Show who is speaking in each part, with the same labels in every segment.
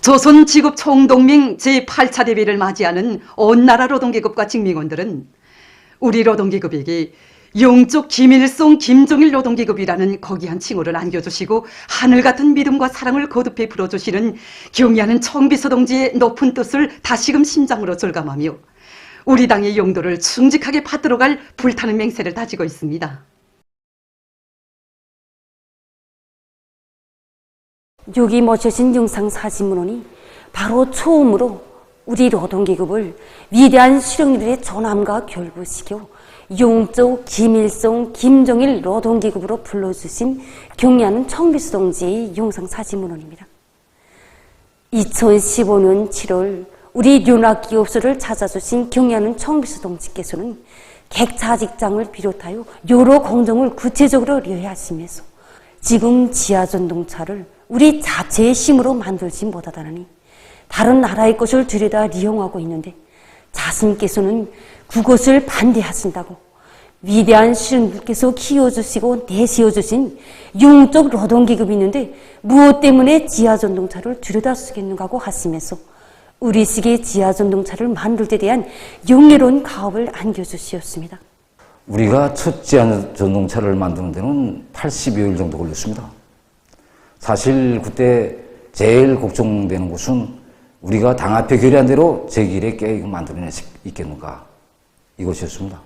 Speaker 1: 조선직업총동맹 제8차 대회를 맞이하는 온 나라 노동계급과 직민원들은 우리 노동계급에게 영적 김일성 김정일 노동계급이라는 거기한 칭호를 안겨주시고 하늘같은 믿음과 사랑을 거듭해 불어주시는 경의하는 청비서 동지의 높은 뜻을 다시금 심장으로 절감하며 우리 당의 용도를 충직하게 받들어갈 불타는 맹세를 다지고 있습니다.
Speaker 2: 여기 모셔진 영상사진문원이 바로 처음으로 우리 노동계급을 위대한 수령님들의 존함과 결부시켜 영적 김일성 김정일 노동계급으로 불러주신 경의하는 청비서 동지의 영상사진문원입니다. 2015년 7월 우리 류락기업소를 찾아주신 경의하는 청비서 동지께서는 객차 직장을 비롯하여 여러 공정을 구체적으로 리허하시면서 지금 지하전동차를 우리 자체의 힘으로 만들지 못하다니 다른 나라의 것을 들여다 이용하고 있는데 자신께서는 그것을 반대하신다고 위대한 신들께서 키워주시고 내세워주신 영적 노동계급이 있는데 무엇 때문에 지하전동차를 들여다 쓰겠는가고 하시면서 우리식의 지하전동차를 만들 데 대한 영예로운 가업을 안겨주시었습니다.
Speaker 3: 우리가 첫 지하전동차를 만드는 데는 80여일 정도 걸렸습니다. 사실 그때 제일 걱정되는 것은 우리가 당 앞에 결의한 대로 제 길에 깨이고 만들어낼 수 있겠는가 이것이었습니다.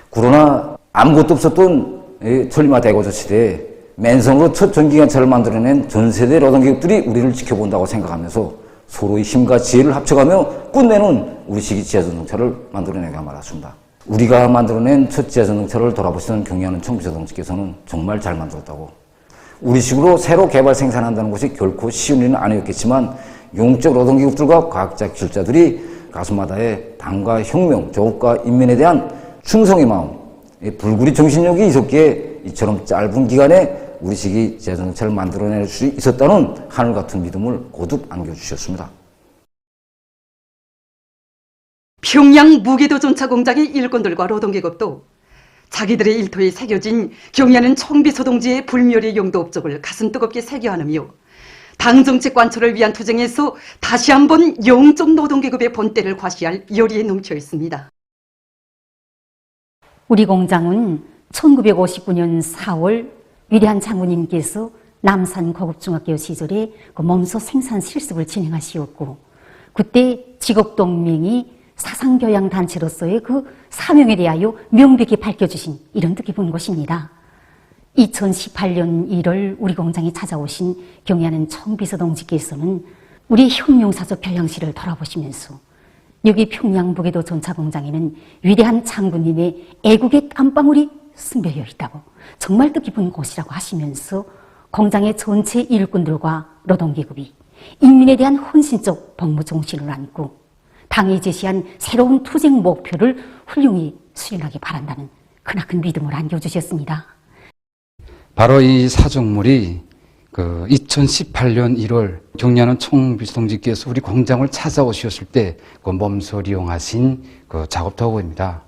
Speaker 3: 그러나 아무것도 없었던 천리마 대고조 시대에 맨손으로 첫 전기관차를 만들어낸 전세대 노동계급들이 우리를 지켜본다고 생각하면서 서로의 힘과 지혜를 합쳐가며 끝내는 우리식의 지하전동차를 만들어내게 말았습니다. 우리가 만들어낸 첫 지하전동차를 돌아보시던 경의하는 청비서 동지께서는 정말 잘 만들었다고, 우리식으로 새로 개발 생산한다는 것이 결코 쉬운 일은 아니었겠지만 용적 노동계급들과 과학자 기술자들이 가슴마다에 당과 혁명, 조국과 인민에 대한 충성의 마음, 불구리 정신력이 있었기에 이처럼 짧은 기간에 우리식이 지하전동차를 만들어낼 수 있었다는 하늘같은 믿음을 거듭 안겨주셨습니다.
Speaker 1: 평양 무게도전차 공장의 일꾼들과 노동계급도 자기들의 일터에 새겨진 경의하는 청비서 동지의 불멸의 용도 업적을 가슴 뜨겁게 새겨안으며 당정책 관철을 위한 투쟁에서 다시 한번 영적 노동계급의 본때를 과시할 열의에 넘쳐 있습니다.
Speaker 4: 우리 공장은 1959년 4월 위대한 장군님께서 남산 고급중학교 시절에 그 몸소 생산 실습을 진행하시었고, 그때 직업동맹이 사상교양단체로서의 그 사명에 대하여 명백히 밝혀주신 이런 뜻깊은 것입니다. 2018년 1월 우리 공장에 찾아오신 경의하는 청비서 동지께서는 우리 혁명사적 교양실을 돌아보시면서 여기 평양 무게도 전차 공장에는 위대한 장군님의 애국의 땀방울이 숨겨져 있다고, 정말 뜻깊은 곳이라고 하시면서 공장의 전체 일꾼들과 노동계급이 인민에 대한 헌신적 복무 정신을 안고 당이 제시한 새로운 투쟁 목표를 훌륭히 수행하기 바란다는 크나큰 믿음을 안겨주셨습니다.
Speaker 5: 바로 이 사정물이 2018년 1월 경의하는 청비서 동지께서 우리 공장을 찾아오셨을 때 몸소 이용하신 작업 도구입니다.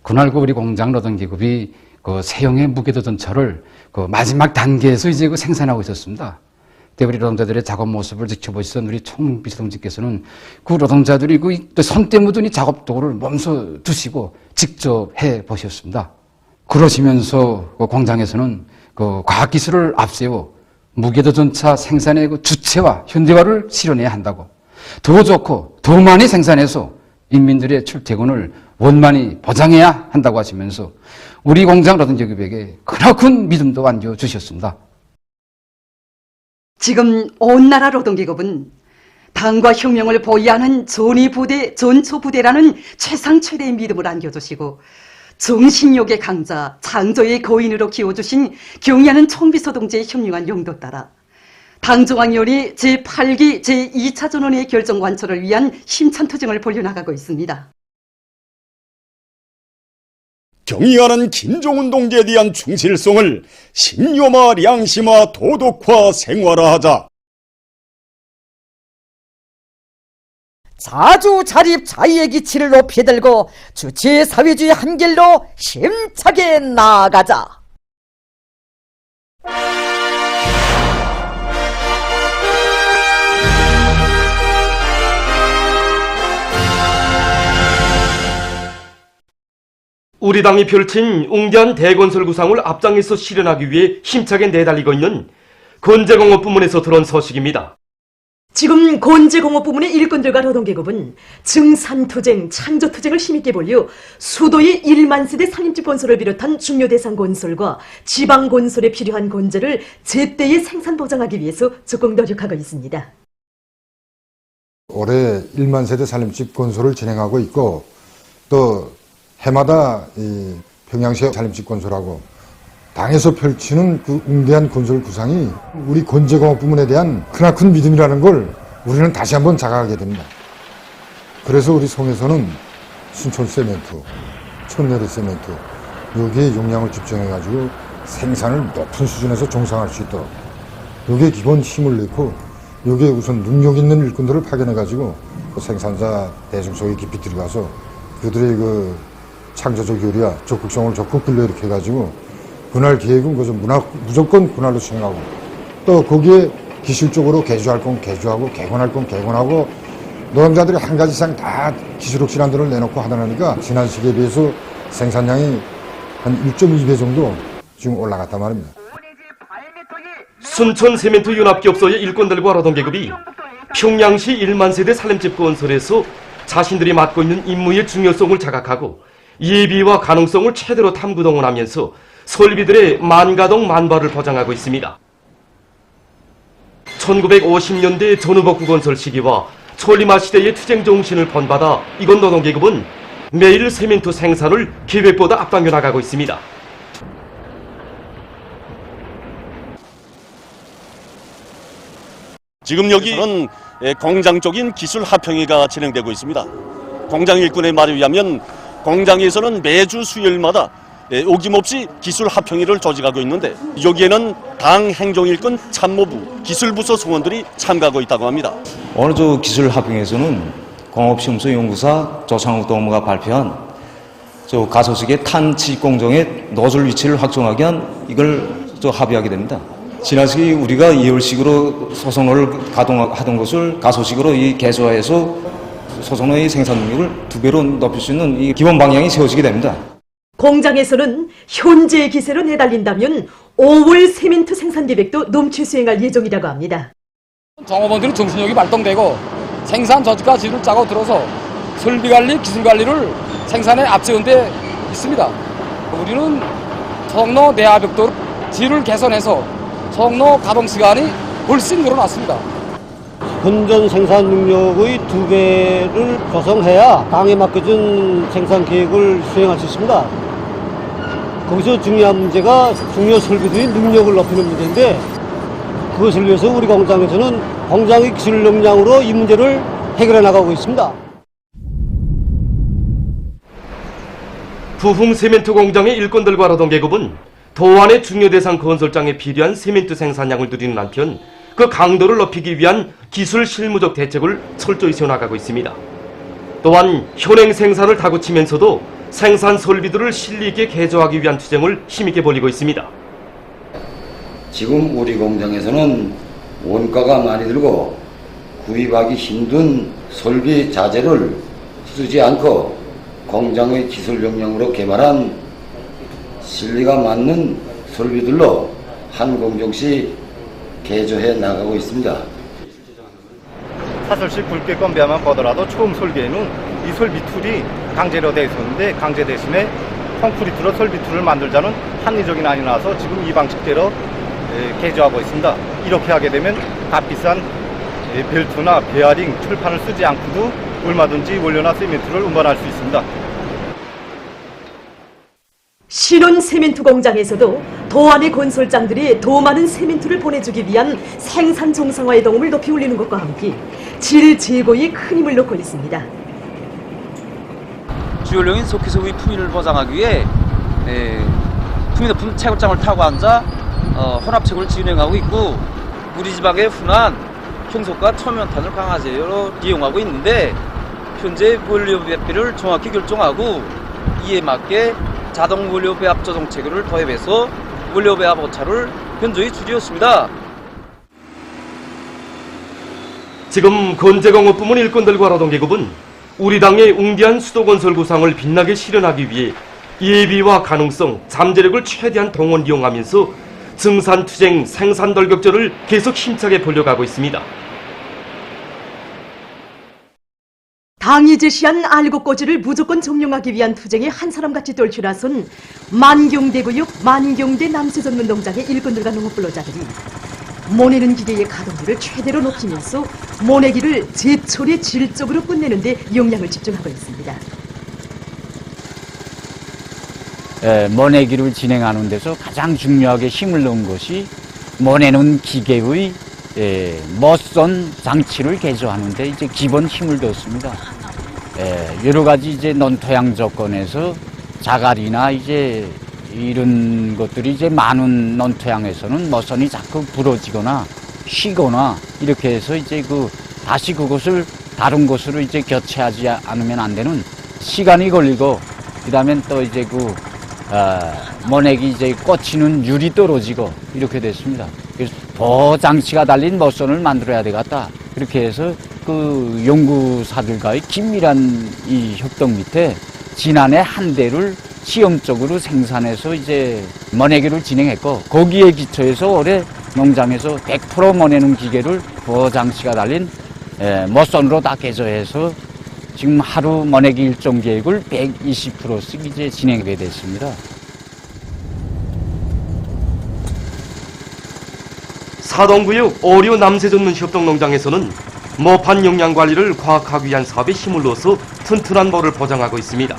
Speaker 5: 그날 우리 공장 노동계급이 세형의 무게도전차를 마지막 단계에서 이제 생산하고 있었습니다. 그때 우리 노동자들의 작업 모습을 지켜보시던 우리 청비서 동지께서는 그 노동자들이 손때 묻은 이 작업 도구를 몸소 두시고 직접 해 보셨습니다. 그러시면서 공장에서는 과학기술을 앞세워 무게도전차 생산의 주체화, 현대화를 실현해야 한다고, 더 좋고 더 많이 생산해서 인민들의 출퇴근을 원만히 보장해야 한다고 하시면서 우리 공장 노동계급에게 크나큰 믿음도 안겨주셨습니다.
Speaker 1: 지금 온 나라 노동계급은 당과 혁명을 보위하는 전위부대, 전초부대라는 최상 최대의 믿음을 안겨주시고 정신력의 강자, 창조의 거인으로 키워주신 경의하는 청비서 동지의 현명한 용도 따라 당중앙위원회 제8기 제2차 전원의 결정 관철을 위한 힘찬 투쟁을 벌여나가고 있습니다.
Speaker 6: 경의하는 김정은 동지에 대한 충실성을 신념화, 양심화, 도덕화, 생활화하자.
Speaker 7: 자주 자립 자유의 기치를 높이 들고 주체 사회주의 한 길로 힘차게 나아가자.
Speaker 8: 우리 당이 펼친 웅대한 대건설 구상을 앞장에서 실현하기 위해 힘차게 내달리고 있는 건재공업 부문에서 들어온 소식입니다.
Speaker 9: 지금 건재공업 부문의 일꾼들과 노동계급은 증산투쟁, 창조투쟁을 힘있게 벌여 수도의 1만 세대 산림집 건설을 비롯한 중요 대상 건설과 지방 건설에 필요한 건재를 제때에 생산 보장하기 위해서 적극 노력하고 있습니다.
Speaker 10: 올해 1만 세대 산림집 건설을 진행하고 있고 또 해마다 이 평양시의 산림집 건설하고 당에서 펼치는 그 웅대한 건설 구상이 우리 건재공업 부문에 대한 크나큰 믿음이라는 걸 우리는 다시 한번 자각하게 됩니다. 그래서 우리 송에서는 순촌 세멘트, 천내리 세멘트 여기에 용량을 집중해가지고 생산을 높은 수준에서 정상할 수 있도록 여기에 기본 힘을 넣고 여기에 우선 능력 있는 일꾼들을 파견해가지고 생산자 대중 속에 깊이 들어가서 그들의 그 창조적 요리와 적극성을 적극 불러일으켜가지고 분할 계획은 그저 무조건 분할로 수행하고 또 거기에 기술적으로 개조할 건 개조하고 개건할 건 개건하고 노동자들이 한 가지 이상 다 기술 혁신안들을 내놓고 하다 보니까 지난 시기에 비해서 생산량이 한 1.2배 정도 지금 올라갔단 말입니다.
Speaker 8: 순천 세멘트 윤합기업소의 일꾼들과 노동계급이 평양시 1만 세대 산림집 건설에서 자신들이 맡고 있는 임무의 중요성을 자각하고 예비와 가능성을 최대로 탐구동원하면서 설비들의 만가동 만발을 보장하고 있습니다. 1950년대 전후복구 건설 시기와 천리마 시대의 투쟁 정신을 본받아 이건 노동계급은 매일 세멘트 생산을 계획보다 앞당겨 나가고 있습니다.
Speaker 11: 지금 여기는 공장 쪽인 기술 합평회가 진행되고 있습니다. 공장 일꾼의 말에 의하면 공장에서는 매주 수요일마다 어김없이 기술 합평회를 조직하고 있는데 여기에는 당 행정일꾼 참모부, 기술부서 성원들이 참가하고 있다고 합니다.
Speaker 12: 오늘 저 기술 합평회에서는 공업시험소 연구사 조창욱 동무가 발표한 저 가소식의 탄치 공정의 노즐 위치를 확정하기 위한 이걸 저 합의하게 됩니다. 지난 시기 우리가 이열식으로 소선호를 가동하던 것을 가소식으로 이 개조해서 소선호의 생산 능력을 2배로 높일 수 있는 이 기본 방향이 세워지게 됩니다.
Speaker 9: 공장에서는 현재의 기세로 내달린다면 5월 세멘트 생산 계획도 넘칠 수행할 예정이라고 합니다.
Speaker 13: 종업원들의 정신력이 발동되고 생산 저지가 질을 짜고 들어서 설비관리, 기술관리를 생산에 앞세운 데 있습니다. 우리는 송로 내화벽도 질을 개선해서 송로 가동시간이 훨씬 늘어났습니다.
Speaker 14: 건전 생산 능력의 2배를 조성해야 당에 맡겨진 생산 계획을 수행할 수 있습니다. 거기서 중요한 문제가 중요 설비들의 능력을 높이는 문제인데 그것을 위해서 우리 공장에서는 공장의 기술 역량으로 이 문제를 해결해 나가고 있습니다.
Speaker 8: 부흥 세멘트 공장의 일꾼들과 노동계급은 도안의 중요 대상 건설장에 필요한 세멘트 생산량을 늘리는 한편 그 강도를 높이기 위한 기술 실무적 대책을 철저히 세워나가고 있습니다. 또한 현행 생산을 다그치면서도 생산 설비들을 실리 있게 개조하기 위한 투쟁을 힘있게 벌이고 있습니다.
Speaker 3: 지금 우리 공장에서는 원가가 많이 들고 구입하기 힘든 설비 자재를 쓰지 않고 공장의 기술 역량으로 개발한 실리가 맞는 설비들로 한 공정씩 개조해 나가고 있습니다.
Speaker 15: 사설식 굵게 건배만 보더라도 처음 설계에는 이 설비 툴이 강제로 되어 있었는데 강제 대신에 콘크리트로 설비 툴을 만들자는 합리적인 안이 나와서 지금 이 방식대로 개조하고 있습니다. 이렇게 하게 되면 값비싼 벨트나 베어링, 철판을 쓰지 않고도 얼마든지 원료나 세멘트를 운반할 수 있습니다.
Speaker 9: 신혼 세멘트 공장에서도 도안의 건설장들이 더 많은 세멘트를 보내주기 위한 생산 정상화의 도움을 높이 올리는 것과 함께 질 제고에 큰 힘을 넣고 있습니다.
Speaker 16: 주요령인 속기소의 품위를 보장하기 위해 품위 높은 채굴장을 타고 앉아 혼합채굴을 진행하고 있고 우리 지방의 훈한 평소가 초면탄을 강화제로 이용하고 있는데 현재 원료 배합비를 정확히 결정하고 이에 맞게 자동 원료 배합 조정 체계를 도입해서 원료 배합 오차를 현저히 줄였습니다.
Speaker 8: 지금 건재공업 부문 일꾼들과 노동계급은 우리 당의 웅대한 수도건설 구상을 빛나게 실현하기 위해 예비와 가능성, 잠재력을 최대한 동원 이용하면서 증산투쟁, 생산덜격전을 계속 힘차게 벌려가고 있습니다.
Speaker 9: 당이 제시한 알곡고지를 무조건 점령하기 위한 투쟁에 한 사람같이 떨쳐나선 만경대구역 만경대 남세전문농장의 일꾼들과 농업불로자들이 모내는 기계의 가동률을 최대로 높이면서 모내기를 제철의 질적으로 끝내는 데 역량을 집중하고 있습니다.
Speaker 17: 모내기를 진행하는 데서 가장 중요하게 힘을 넣은 것이 모내는 기계의 머선 장치를 개조하는 데 이제 기본 힘을 뒀습니다. 여러 가지 이제 논토양 조건에서 자갈이나 이제 이런 것들이 이제 많은 논토양에서는 머선이 자꾸 부러지거나 쉬거나 이렇게 해서 이제 다시 그것을 다른 곳으로 이제 교체하지 않으면 안 되는 시간이 걸리고, 그 다음에 또 이제 모내기 이제 꽂히는 율이 떨어지고 이렇게 됐습니다. 그래서 더 장치가 달린 머선을 만들어야 되겠다. 그렇게 해서 연구사들과의 긴밀한 이 협동 밑에 지난해 한 대를 시험적으로 생산해서 이제 모내기를 진행했고, 거기에 기초해서 올해 농장에서 100% 모내는 기계를 더 장치가 달린 머선으로 다 개조해서 지금 하루 모내기 일정 계획을 120%씩 이제 진행하게 됐습니다.
Speaker 8: 사동구역 어류 남세전문 협동농장에서는 모판 영양 관리를 과학하기 위한 사업에 힘을 넣어서 튼튼한 모를 보장하고 있습니다.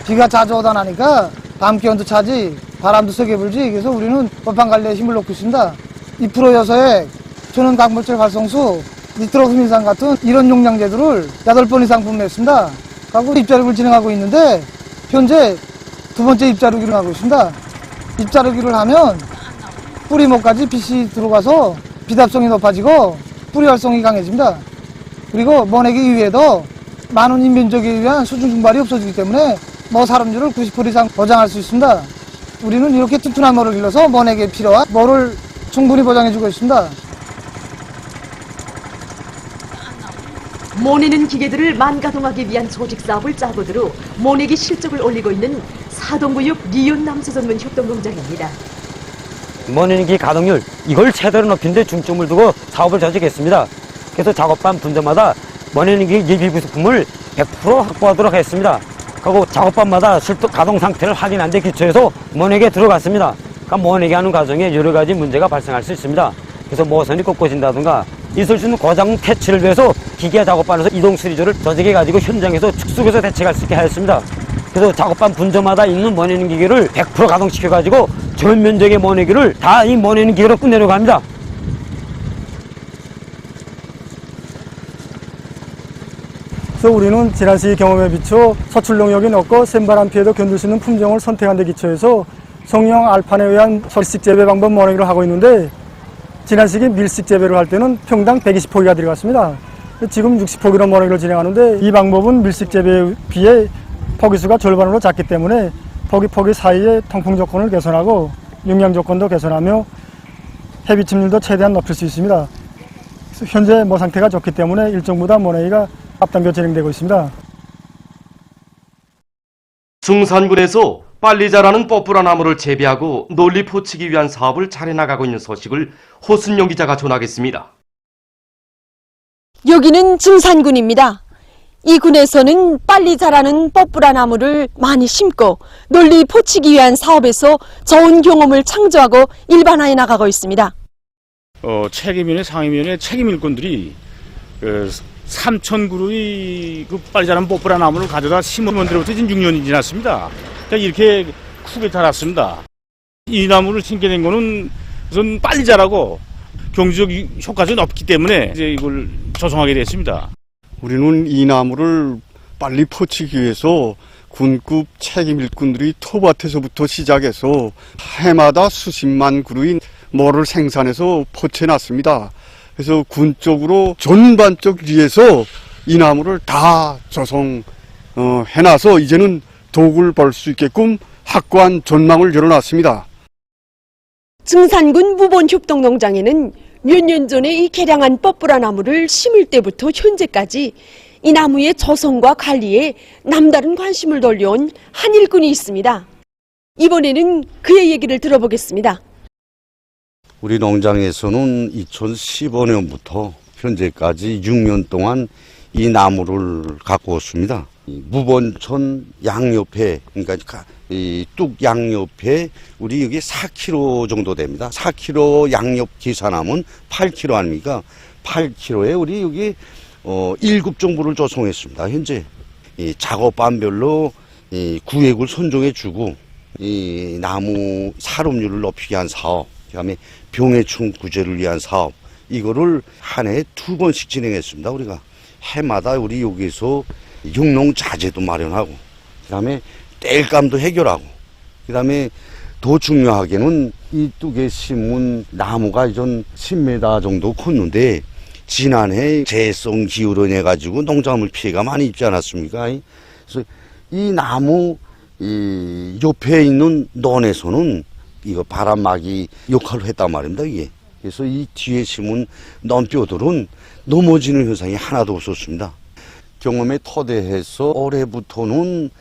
Speaker 18: 비가 자주 오다 나니까 밤 기온도 차지, 바람도 세게 불지. 그래서 우리는 모판 관리에 힘을 넣고 있습니다. 2% 여서에 천연 각물질 활성수, 니트로수민산 같은 이런 용량제들을 8번 이상 분배했습니다. 그리고 입자르기를 진행하고 있는데 현재 2번째 입자르기를 하고 있습니다. 입자르기를 하면 뿌리목까지 빛이 들어가서 비답성이 높아지고 뿌리 활성이 강해집니다. 그리고 모내기 이외에도 많은 인면적에 의한 수중 증발이 없어지기 때문에 사람들을 90% 이상 보장할 수 있습니다. 우리는 이렇게 튼튼한 모를 길러서 모내기에 필요한 모를 충분히 보장해주고 있습니다.
Speaker 9: 모내는 기계들을 만가동하기 위한 조직 사업을 짜고 들어 모내기 실적을 올리고 있는 사동구역 리온 남세전문 협동농장입니다.
Speaker 14: 모내기 가동률 이걸 최대로 높이는 데 중점을 두고 사업을 조직했습니다. 그래서 작업반 분대마다 모내기 예비 부속품을 100% 확보하도록 했습니다. 그리고 작업반마다 실도 가동 상태를 확인한 데 기초해서 모내기에 들어갔습니다. 그러니까 모내기 하는 과정에 여러 가지 문제가 발생할 수 있습니다. 그래서 모선이 꺾어진다든가 있을 수 있는 고장 퇴치를 위해서 기계 작업반에서 이동 수리조를 조직해가지고 현장에서 축소해서 대책할 수 있게 하였습니다. 그래서 작업반 분조마다 있는 모내는 기계를 100% 가동시켜가지고 전 면적의 모내기를 다 이 모내는 기계로 끝내려고 합니다.
Speaker 18: 그래서 우리는 지난 시기 경험에 비춰 서출 농역이 높고 센바람 피해도 견딜 수 있는 품종을 선택한 데 기초해서 성형 알판에 의한 설식 재배 방법 모내기를 하고 있는데, 지난 시기 밀식 재배를 할 때는 평당 120포기가 들어갔습니다. 지금 60포기로 모내기를 진행하는데, 이 방법은 밀식 재배에 비해 포기수가 절반으로 작기 때문에 포기 사이의 통풍 조건을 개선하고 영양 조건도 개선하며 해비 침률도 최대한 높일 수 있습니다. 현재 모 상태가 좋기 때문에 일정보다 모내기가 앞당겨 진행되고 있습니다.
Speaker 8: 중산군에서 빨리 자라는 뽀뿌라 나무를 재배하고 논리 포치기 위한 사업을 차려나가고 있는 소식을 호순영 기자가 전하겠습니다.
Speaker 19: 여기는 증산군입니다. 이 군에서는 빨리 자라는 뽀뿌라 나무를 많이 심고 논리 포치기 위한 사업에서 좋은 경험을 창조하고 일반화해 나가고 있습니다.
Speaker 20: 책임위원회, 상임위원회 책임 일꾼들이 3,000그루의 빨리 자란 뽀뿌라 나무를 가져다 심은 데로부터 지금 6년이 지났습니다. 그러니까 이렇게 크게 자랐습니다. 이 나무를 심게 된 거는 우선 빨리 자라고 경제적 효과가 높기 때문에 이제 이걸 조성하게 됐습니다.
Speaker 6: 우리는 이 나무를 빨리 포치기 위해서 군급 책임 일꾼들이 톱밭에서부터 시작해서 해마다 수십만 그루의 모를 생산해서 포쳐놨습니다. 그래서 군 쪽으로 전반적 위에서 이 나무를 다 조성해놔서 이제는 독을 벌 수 있게끔 확고한 전망을 열어놨습니다.
Speaker 19: 증산군 무본협동농장에는 몇 년 전에 이 개량한 뽀뿌라 나무를 심을 때부터 현재까지 이 나무의 조성과 관리에 남다른 관심을 돌려온 한 일꾼이 있습니다. 이번에는 그의 얘기를 들어보겠습니다.
Speaker 21: 우리 농장에서는 2015년부터 현재까지 6년 동안 이 나무를 갖고 왔습니다. 무번천 양옆에, 그러니까 이 뚝 양옆에 우리 여기 4kg 정도 됩니다. 4kg 양옆 계산하면 8kg 아닙니까? 8kg에 우리 여기 7정부를 조성했습니다. 현재 이 작업반별로 이 구획을 선정해 주고 이 나무 사업률을 높이기 위한 사업, 그다음에 병해충 구제를 위한 사업, 이거를 한 해에 2번씩 진행했습니다. 우리가 해마다 우리 여기서 육농 자재도 마련하고, 그다음에 땔감도 해결하고, 그다음에 더 중요하게는 이 뚝에 심은 나무가 전 10m 정도 컸는데 지난해 재해성 기후로 인해 가지고 농작물 피해가 많이 입지 않았습니까? 그래서 이 나무 이 옆에 있는 논에서는 이거 바람막이 역할을 했단 말입니다, 이게. 그래서 이 뒤에 심은 논뼈들은 넘어지는 현상이 하나도 없었습니다. 경험에 토대해서 올해부터는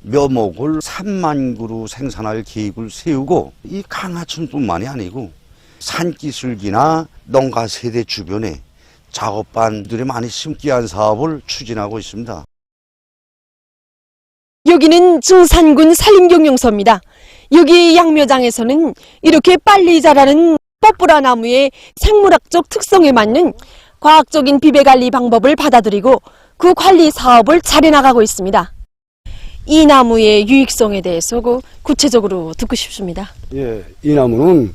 Speaker 21: 묘목을 3만 그루 생산할 계획을 세우고, 이 강하천뿐만이 아니고 산기슭이나 농가 세대 주변에 작업반들이 많이 심기 위한 사업을 추진하고 있습니다.
Speaker 19: 여기는 증산군 산림경영서입니다. 여기 양묘장에서는 이렇게 빨리 자라는 뽀뿌라 나무의 생물학적 특성에 맞는 과학적인 비배관리 방법을 받아들이고 그 관리 사업을 잘해나가고 있습니다. 이 나무의 유익성에 대해서 구체적으로 듣고 싶습니다.
Speaker 22: 예, 이 나무는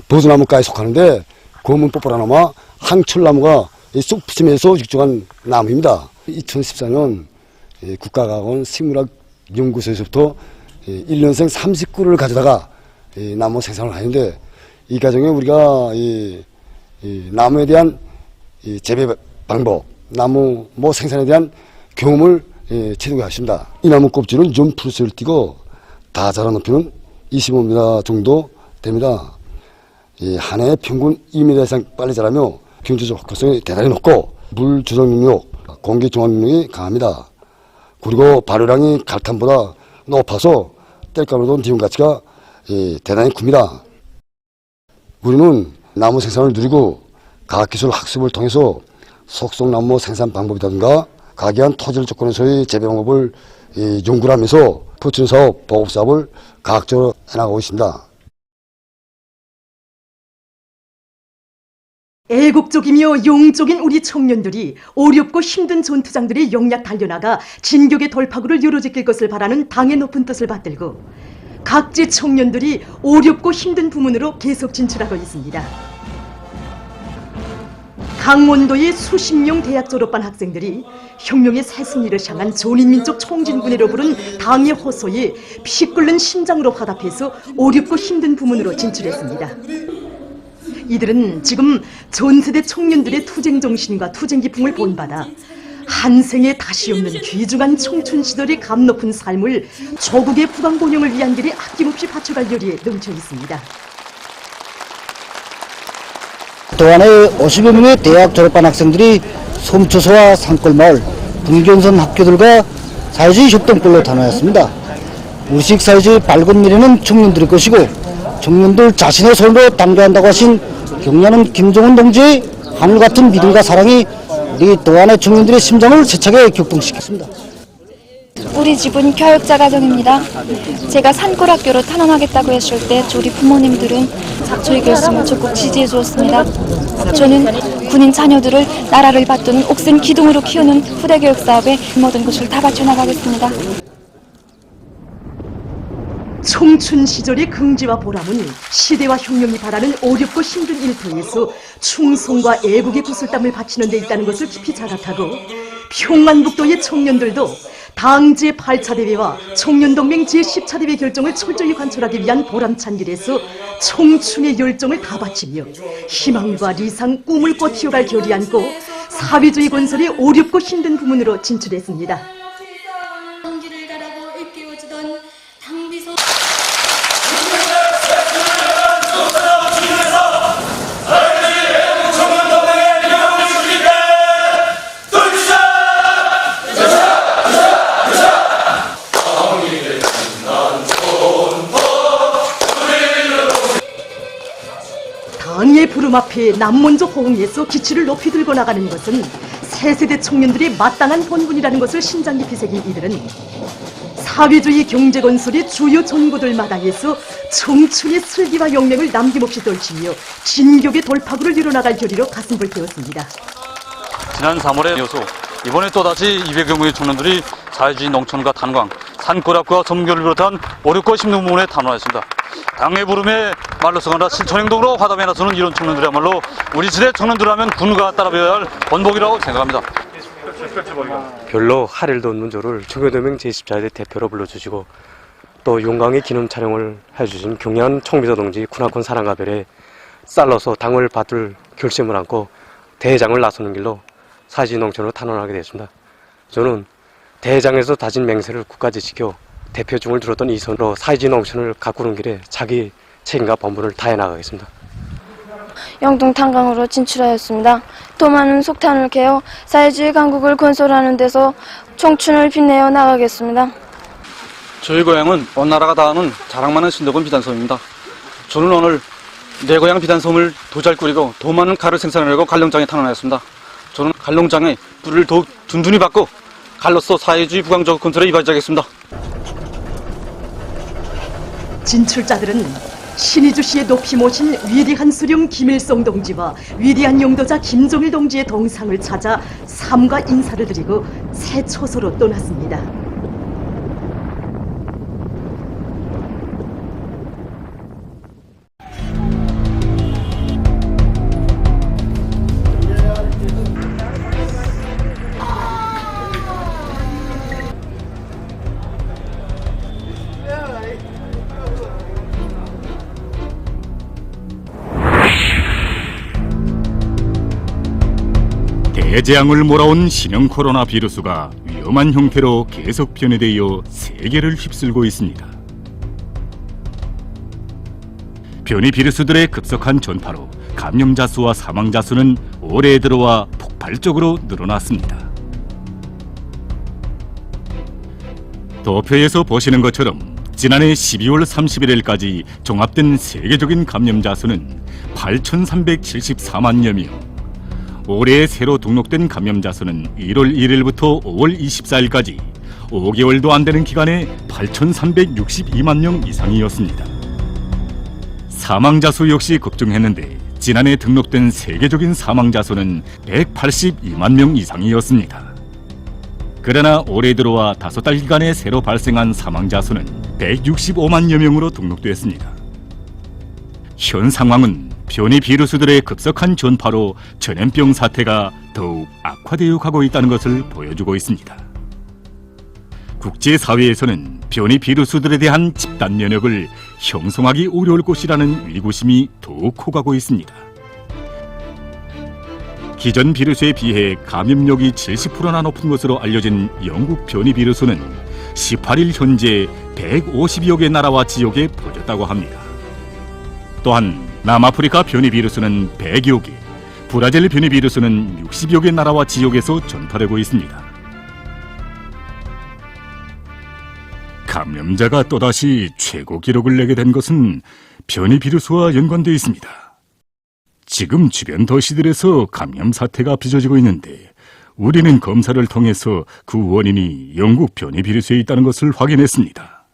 Speaker 22: 버섯나무과에 속하는데 검은 뽀뽀라 나무와 항철나무가 쑥푸심에서 육종한 나무입니다. 2014년 국가과학원 식물학연구소에서부터 1년생 30그루를 가져다가 나무 생산을 하는데, 이 과정에 우리가 이 나무에 대한 재배 방법, 나무 생산에 대한 경험을 체득을 하십니다. 이 나무 껍질은 좀 풀스를 띄고 다 자라 높이는 25m 정도 됩니다. 한 해에 평균 2m 이상 빨리 자라며 경제적 효과성이 대단히 높고 물 조정 능력, 공기 정화 능력이 강합니다. 그리고 발효량이 갈탄보다 높아서 땔감으로도 니온 가치가 대단히 큽니다. 우리는 나무 생산을 누리고 과학기술 학습을 통해서 속성나무 생산 방법이라든가 각이한 토질 조건에서의 재배 방법을 연구를 하면서 포춘사업, 보급사업을 과학적으로 해나가고 있습니다.
Speaker 9: 애국적이며 용적인 우리 청년들이 어렵고 힘든 전투장들이 영약 달려나가 진격의 돌파구를 이루어질 것을 바라는 당의 높은 뜻을 받들고 각지 청년들이 어렵고 힘든 부문으로 계속 진출하고 있습니다. 강원도의 수십 명 대학 졸업반 학생들이 혁명의 새승리를 향한 조린민족 총진군회로 부른 당의 호소에 피 끓는 심장으로 화답해서 어렵고 힘든 부문으로 진출했습니다. 이들은 지금 전세대 청년들의 투쟁 정신과 투쟁 기풍을 본받아 한 생에 다시 없는 귀중한 청춘 시절의 감 높은 삶을 조국의 부강본영을 위한 길에 아낌없이 바쳐갈 열의에 넘쳐 있습니다.
Speaker 23: 또한 해 50여 명의 대학 졸업반 학생들이 섬초소와 산골마을, 분견선 학교들과 사회주의 협동골로 단합했습니다. 우리식 사회주의 밝은 미래는 청년들의 것이고 청년들 자신의 손으로 당도한다고 하신 경려는 김정은 동지의 하늘같은 믿음과 사랑이 우리 또한의 청년들의 심장을 세차게 격동시켰습니다.
Speaker 24: 우리 집은 교육자 가정입니다. 제가 산골학교로 탄원하겠다고 했을 때 우리 부모님들은 저희 결심을 적극 지지해 주었습니다. 저는 군인 자녀들을 나라를 받드는 옥센 기둥으로 키우는 후대 교육 사업에 모든 것을 다 바쳐 나가겠습니다.
Speaker 9: 청춘 시절의 긍지와 보람은 시대와 혁명이 바라는 어렵고 힘든 일터에서 충성과 애국의 구슬땀을 바치는 데 있다는 것을 깊이 자각하고 평안북도의 청년들도 당 제8차 대회와 청년동맹 제10차 대회 결정을 철저히 관철하기 위한 보람찬 길에서 청춘의 열정을 다 바치며 희망과 리상, 꿈을 꽃피워갈 결의 안고 사회주의 건설의 어렵고 힘든 부문으로 진출했습니다. 왕의 부름 앞에 남먼저 호응해서 기치를 높이 들고 나가는 것은 새 세대 청년들의 마땅한 본분이라는 것을 심장 깊이 새긴 이들은 사회주의 경제 건설이 주요 전구들마다에서 청춘의 슬기와 용맹을 남김없이 떨치며 진격의 돌파구를 이뤄나갈 결의로 가슴 불태웠습니다.
Speaker 1: 지난 3월에 이어서 이번에 또다시 200여 명의 청년들이 사회주의 농촌과 탄광, 산골학과 점교를 비롯한 어렵고 힘든 부분에 탄원했습니다. 당의 부름에 말로서 가나 실천행동으로 화답에 나서는 이런 청년들이야말로 우리 시대 청년들하면 군가 따라배워야 할 본보기라고 생각합니다.
Speaker 2: 별로 할 일도 없는 저를 청교도명 제10자대 대표로 불러주시고 또 용광의 기념 촬영을 해주신 경양 총비서 동지 군화권 사랑과 별에 쌀러서 당을 받을 결심을 안고 대장을 나서는 길로 사회주의 농촌으로 탄원하게 되었습니다. 저는 대장에서 다진 맹세를 끝까지 지켜 대표중을 들었던 이 손으로 사회주의 농촌을 가꾸는 길에 자기 책임과 본분을 다해 나가겠습니다.
Speaker 24: 영동 탄광으로 진출하였습니다. 더 많은 석탄을 캐어 사회주의 강국을 건설하는 데서 청춘을 빛내어 나가겠습니다.
Speaker 1: 저희 고향은 온 나라가 다 아는 자랑 많은 신덕원 비단섬입니다. 저는 오늘 내 고향 비단섬을 더 잘 꾸리고 더 많은 칼을 생산하려고 갈룡장에 탄원하였습니다. 저는 갈룡장에 뿔을 더욱 둔둔히 받고 칼로서 사회주의 부강적 건설에 이바지하겠습니다.
Speaker 9: 진출자들은 신이 주시에 높이 모신 위대한 수령 김일성 동지와 위대한 용도자 김정일 동지의 동상을 찾아 삼가 인사를 드리고 새 초소로 떠났습니다.
Speaker 4: 대재앙을 몰아온 신형 코로나 비루스가 위험한 형태로 계속 변이되어 세계를 휩쓸고 있습니다. 변이 비루스들의 급속한 전파로 감염자 수와 사망자 수는 올해 들어와 폭발적으로 늘어났습니다. 도표에서 보시는 것처럼 지난해 12월 31일까지 종합된 세계적인 감염자 수는 8,374만여 명, 올해 새로 등록된 감염자 수는 1월 1일부터 5월 24일까지 5개월도 안 되는 기간에 8,362만 명 이상이었습니다. 사망자 수 역시 급증했는데 지난해 등록된 세계적인 사망자 수는 182만 명 이상이었습니다. 그러나 올해 들어와 5달 기간에 새로 발생한 사망자 수는 165만여 명으로 등록됐습니다. 현 상황은 변이 비루스들의 급속한 전파로 전염병 사태가 더욱 악화되어 가고 있다는 것을 보여주고 있습니다. 국제사회에서는 변이 비루스들에 대한 집단 면역을 형성하기 어려울 것이라는 위기심이 더욱 커가고 있습니다. 기존 비루스에 비해 감염력이 70%나 높은 것으로 알려진 영국 변이 비루스는 18일 현재 150여 개 나라와 지역에 퍼졌다고 합니다. 또한 남아프리카 변이 비루스는 100여 개, 브라질 변이 비루스는 60여 개 나라와 지역에서 전파되고 있습니다. 감염자가 또다시 최고 기록을 내게 된 것은 변이 비루스와 연관되어 있습니다. 지금 주변 도시들에서 감염 사태가 빚어지고 있는데 우리는 검사를 통해서 그 원인이 영국 변이 비루스에 있다는 것을 확인했습니다.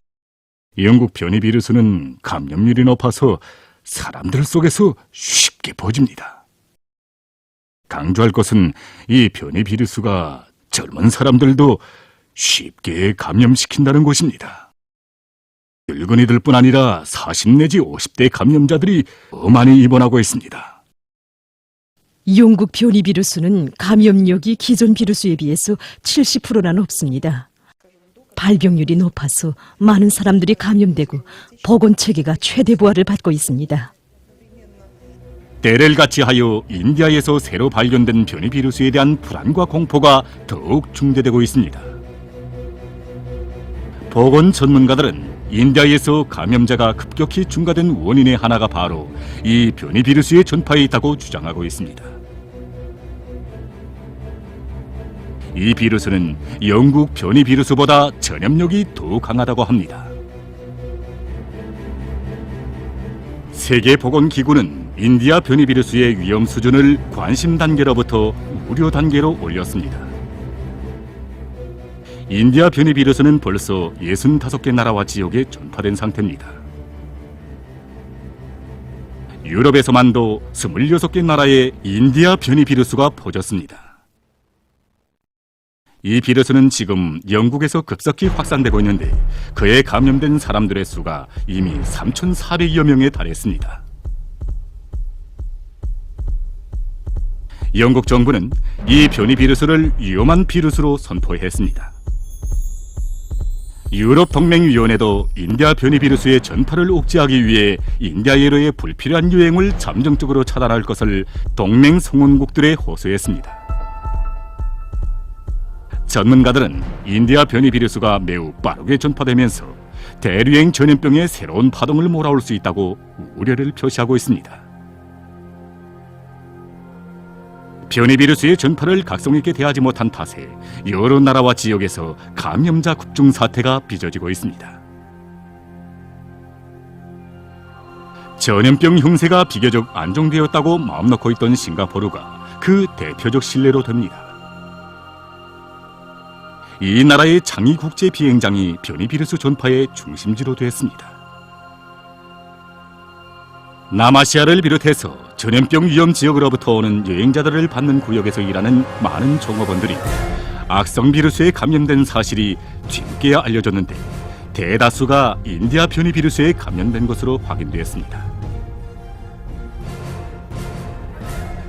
Speaker 4: 영국 변이 비루스는 감염률이 높아서 사람들 속에서 쉽게 퍼집니다. 강조할 것은 이 변이 비루스가 젊은 사람들도 쉽게 감염시킨다는 것입니다. 늙은이들뿐 아니라 40 내지 50대 감염자들이 더 많이 입원하고 있습니다.
Speaker 9: 영국 변이 비루스는 감염력이 기존 비루스에 비해서 70%나 높습니다. 발병률이 높아서 많은 사람들이 감염되고 보건체계가 최대 부하를 받고 있습니다.
Speaker 4: 때를 같이하여 인디아에서 새로 발견된 변이 비루스에 대한 불안과 공포가 더욱 중대되고 있습니다. 보건 전문가들은 인디아에서 감염자가 급격히 증가된 원인의 하나가 바로 이 변이 비루스의 전파에 있다고 주장하고 있습니다. 이 비루스는 영국 변이 비루스보다 전염력이 더 강하다고 합니다. 세계보건기구는 인디아 변이 비루스의 위험 수준을 관심 단계로부터 우려 단계로 올렸습니다. 인디아 변이 비루스는 벌써 65개 나라와 지역에 전파된 상태입니다. 유럽에서만도 26개 나라에 인디아 변이 비루스가 퍼졌습니다. 이 비루스는 지금 영국에서 급속히 확산되고 있는데 그에 감염된 사람들의 수가 이미 3,400여 명에 달했습니다. 영국 정부는 이 변이 비루스를 위험한 비루스로 선포했습니다. 유럽 동맹위원회도 인디아 변이 비루스의 전파를 억제하기 위해 인디아예로의 불필요한 유행을 잠정적으로 차단할 것을 동맹 성원국들에 호소했습니다. 전문가들은 인디아 변이 비루스가 매우 빠르게 전파되면서 대류행 전염병의 새로운 파동을 몰아올 수 있다고 우려를 표시하고 있습니다. 변이 비루스의 전파를 각성 있게 대하지 못한 탓에 여러 나라와 지역에서 감염자 급증 사태가 빚어지고 있습니다. 전염병 형세가 비교적 안정되었다고 마음 놓고 있던 싱가포르가 그 대표적 실례로 됩니다. 이 나라의 장이 국제 비행장이 변이 비루스 전파의 중심지로 됐습니다. 남아시아를 비롯해서 전염병 위험 지역으로부터 오는 여행자들을 받는 구역에서 일하는 많은 종업원들이 악성 비루스에 감염된 사실이 뒤늦게야 알려졌는데 대다수가 인디아 변이 비루스에 감염된 것으로 확인되었습니다.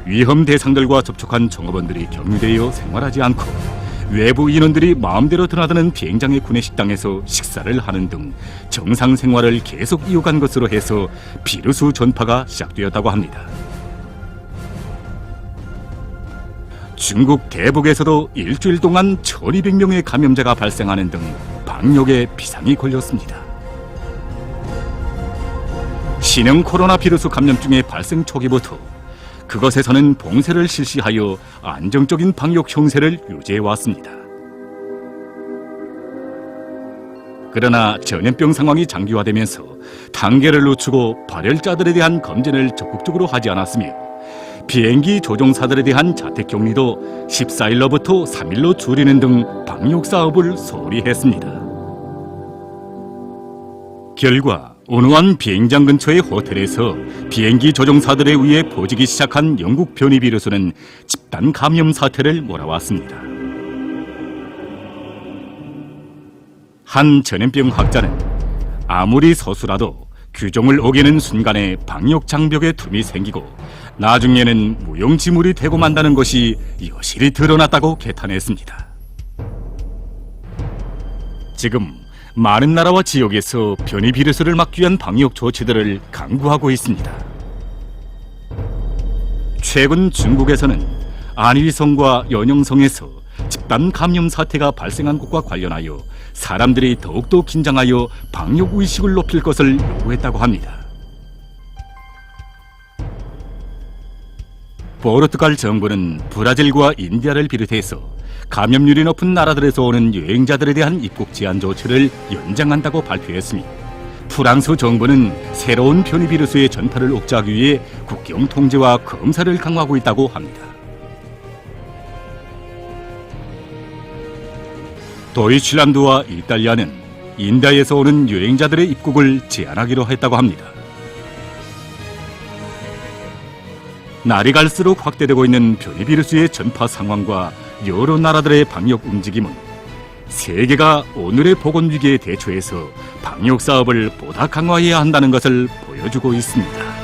Speaker 4: 위험 대상들과 접촉한 종업원들이 격리되어 생활하지 않고 외부 인원들이 마음대로 드나드는 비행장의 구내식당에서 식사를 하는 등 정상 생활을 계속 이어간 것으로 해서 비루스 전파가 시작되었다고 합니다. 중국 대북에서도 일주일 동안 1,200명의 감염자가 발생하는 등 방역에 비상이 걸렸습니다. 신형 코로나 비루스 감염증의 발생 초기부터 그것에서는 봉쇄를 실시하여 안정적인 방역 형세를 유지해왔습니다. 그러나 전염병 상황이 장기화되면서 단계를 늦추고 발열자들에 대한 검진을 적극적으로 하지 않았으며 비행기 조종사들에 대한 자택격리도 14일로부터 3일로 줄이는 등 방역 사업을 소홀히 했습니다. 결과 온우한 비행장 근처의 호텔에서 비행기 조종사들에 의해 퍼지기 시작한 영국 변이 비루스는 집단 감염 사태를 몰아왔습니다. 한 전염병 학자는 아무리 소수라도 규정을 어기는 순간에 방역 장벽에 틈이 생기고 나중에는 무용지물이 되고 만다는 것이 여실히 드러났다고 개탄했습니다. 지금 많은 나라와 지역에서 변이 비루스를 막기 위한 방역 조치들을 강구하고 있습니다. 최근 중국에서는 안휘성과 연영성에서 집단 감염 사태가 발생한 것과 관련하여 사람들이 더욱더 긴장하여 방역 의식을 높일 것을 요구했다고 합니다. 포르투갈 정부는 브라질과 인디아를 비롯해서 감염률이 높은 나라들에서 오는 여행자들에 대한 입국 제한 조치를 연장한다고 발표했으며 프랑스 정부는 새로운 변이 비루스의 전파를 억제하기 위해 국경 통제와 검사를 강화하고 있다고 합니다. 도이칠란드와 이탈리아는 인디아에서 오는 여행자들의 입국을 제한하기로 했다고 합니다. 날이 갈수록 확대되고 있는 변이 비루스의 전파 상황과 여러 나라들의 방역 움직임은 세계가 오늘의 보건 위기에 대처해서 방역 사업을 보다 강화해야 한다는 것을 보여주고 있습니다.